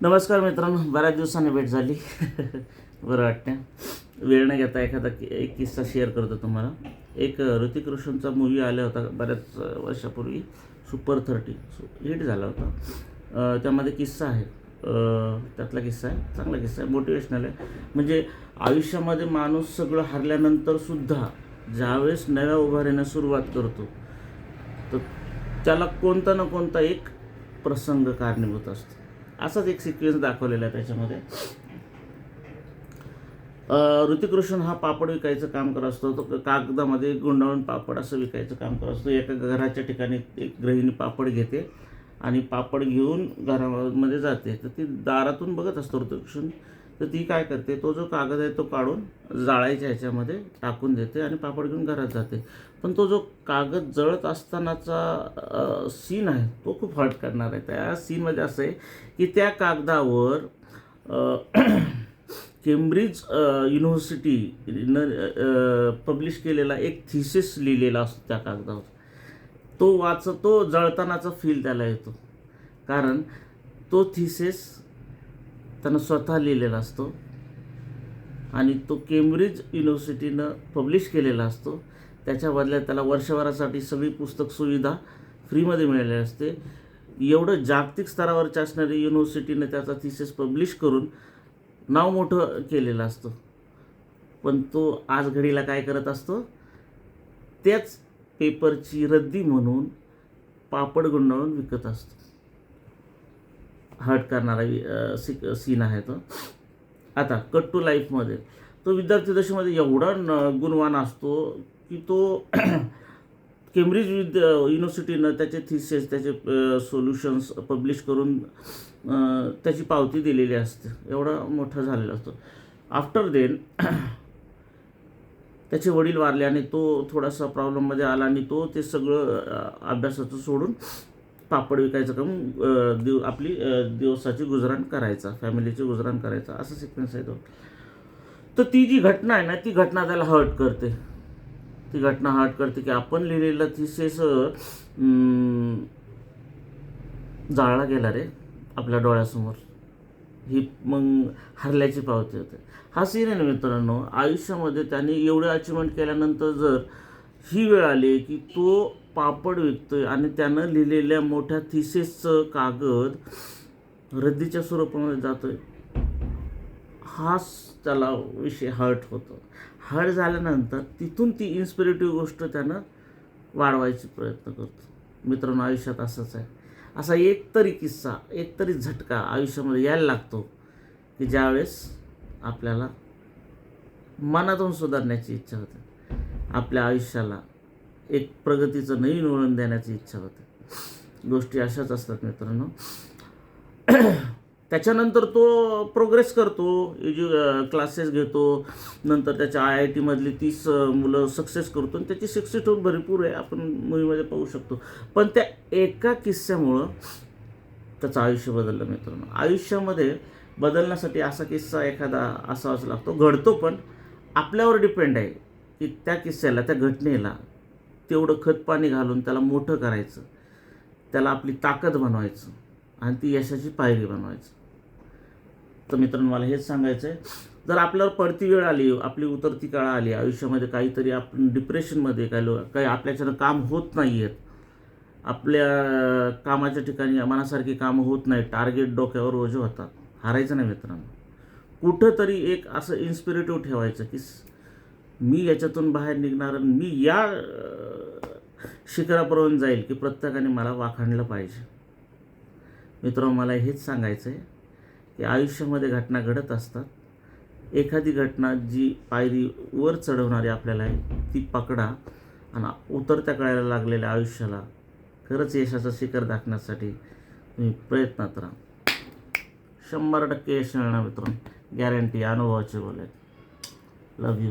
नमस्कार मित्रांनो, बऱ्याच दिवसांनी भेट झाली. बरं वाटतं. वेळ न घेता एखादा एक किस्सा शेअर करतो तुम्हाला. एक ऋतिक रोशनचा मूव्ही आला होता बऱ्याच वर्षापूर्वी, सुपर 30 हिट झाला होता. त्यामध्ये किस्सा आहे. त्यातला किस्सा आहे, चांगला किस्सा आहे, मोटिवेशनल आहे. म्हणजे आयुष्यामध्ये माणूस सगळं हरल्यानंतरसुद्धा ज्यावेळेस नव्या उभारण्यास सुरुवात करतो, तर त्याला कोणता ना कोणता एक प्रसंग कारणीभूत असतो. असाच एक सिक्वेन्स दाखवलेला आहे त्याच्यामध्ये. ऋतिक रोशन हा पापड विकायचं काम करत असतो. तो कागदामध्ये गुंडाळून पापड असं विकायचं काम करत असतो. एका घराच्या ठिकाणी एक गृहिणी पापड घेते आणि पापड घेऊन घरामध्ये जाते. तर ती दारातून बघत असतो ऋतिक रोशन. तर ती काय करते, तो जो कागद आहे तो काढून जाळायच्या ह्याच्यामध्ये टाकून देते आणि पापड घेऊन घरात जाते. पण तो जो कागद जळत असतानाचा सीन आहे तो खूप हर्ट करणार आहे. त्या सीनमध्ये असं आहे की त्या कागदावर केम्ब्रिज युनिव्हर्सिटीनं पब्लिश केलेला एक थिसिस लिहिलेला असतो त्या कागदावर. तो जळतानाचा फील त्याला येतो, कारण तो थिसिस त्यानं स्वतः लिहिलेला असतो आणि तो केम्ब्रिज युनिव्हर्सिटीनं पब्लिश केलेला असतो. त्याच्या बदल्यात त्याला वर्षभरासाठी सगळी पुस्तक सुविधा फ्रीमध्ये मिळालेली असते. एवढं जागतिक स्तरावरच्या असणारी युनिव्हर्सिटीनं त्याचा थिसिस पब्लिश करून नाव मोठं केलेलं असतं. पण तो आज घडीला काय करत असतो, त्याच पेपरची रद्दी म्हणून पापड गुंडाळून विकत असतो. हर्ट करणारा सीन आहे तो. आता कट टू लाईफमध्ये तो विद्यार्थी दशेमध्ये एवढा गुणवान असतो की तो केम्ब्रिज युनिव्हर्सिटीनं त्याचे थिसिस, त्याचे सोल्युशन्स पब्लिश करून त्याची पावती दिलेली असते. एवढा मोठा झालेला असतो. आफ्टर देन त्याचे वडील वारले आणि तो थोडासा प्रॉब्लेममध्ये आला आणि तो ते सगळं अभ्यासाचं सोडून पापड विकायचं काम आपली दिवसाची गुजराण करायचा, फॅमिलीची गुजराण करायचा, असा सिक्वेन्स आहे तो. तर ती जी घटना आहे ना, ती घटना त्याला हर्ट करते. ती घटना हर्ट करते की आपण लिहिलेलं थिसिस जाळला गेला रे आपल्या डोळ्यासमोर. ही मग हरल्याची पावती होते. हा सीन आहे ना मित्रांनो. आयुष्यामध्ये त्याने एवढे अचिव्हमेंट केल्यानंतर जर ही वेळ आली की तो पापड विकतोय आणि त्यानं लिहिलेल्या मोठ्या थिसिसचं कागद रद्दीच्या स्वरूपामध्ये जातोय, हाच त्याला विषय हर्ट होतो. हर्ट झाल्यानंतर तिथून ती इन्स्पिरेटिव्ह गोष्ट त्यानं वाढवायची प्रयत्न करतो. मित्रांनो, आयुष्यात असंच आहे. असा एकतरी किस्सा, एकतरी झटका आयुष्यामध्ये यायला लागतो की ज्यावेळेस आपल्याला मनातून सुधारण्याची इच्छा होते, आपल्या आयुष्याला एक प्रगतीचं नवीन वळण देण्याची इच्छा होते. गोष्टी अशाच असतात मित्रांनो. त्याच्यानंतर तो प्रोग्रेस करतो, क्लासेस घेतो. नंतर त्याच्या IIT-मधली 30 मुलं सक्सेस करतो आणि त्याची सक्सेस होऊन भरपूर आहे, आपण मूवीमध्ये पाहू शकतो. पण त्या एका किस्स्यामुळं त्याचं आयुष्य बदललं मित्रांनो. आयुष्यामध्ये बदलण्यासाठी असा किस्सा एखादा असावाच लागतो. घडतो पण आपल्यावर डिपेंड आहे की त्या किस्स्याला, त्या घटनेला तेवढं खतपाणी घालून त्याला मोठं करायचं, त्याला आपली ताकद बनवायचं आणि ती यशाची पायरी बनवायचं. तर मित्रांनो, मला हेच सांगायचं आहे, जर आपल्यावर पडती वेळ आली, आपली उतरती काळ आली आयुष्यामध्ये, काहीतरी आपण डिप्रेशनमध्ये, काही आपल्याच्यानं काम होत नाही आहेत, आपल्या कामाच्या ठिकाणी मनासारखी कामं होत नाही, टार्गेट डोक्यावर ओझं होतात, हारायचं नाही मित्रांनो. कुठंतरी एक असं इन्स्पिरेटिव्ह ठेवायचं की मी याच्यातून बाहेर निघणार आणि मी या शिखरापर्यंत जाईल की प्रत्येकाने मला वाखाणलं पाहिजे. मित्रांनो, मला हेच सांगायचं आहे की आयुष्यामध्ये घटना घडत असतात. एखादी घटना जी पायरी वर चढवणारी आपल्याला आहे ती पकडा आणि उतरत्या कळायला लागलेल्या आयुष्याला खरंच यशाचं शिखर दाखण्यासाठी तुम्ही प्रयत्नात राहा. 100% यश मिळणार मित्रांनो, गॅरंटी, अनुभवाचे बोलाय. लव यू.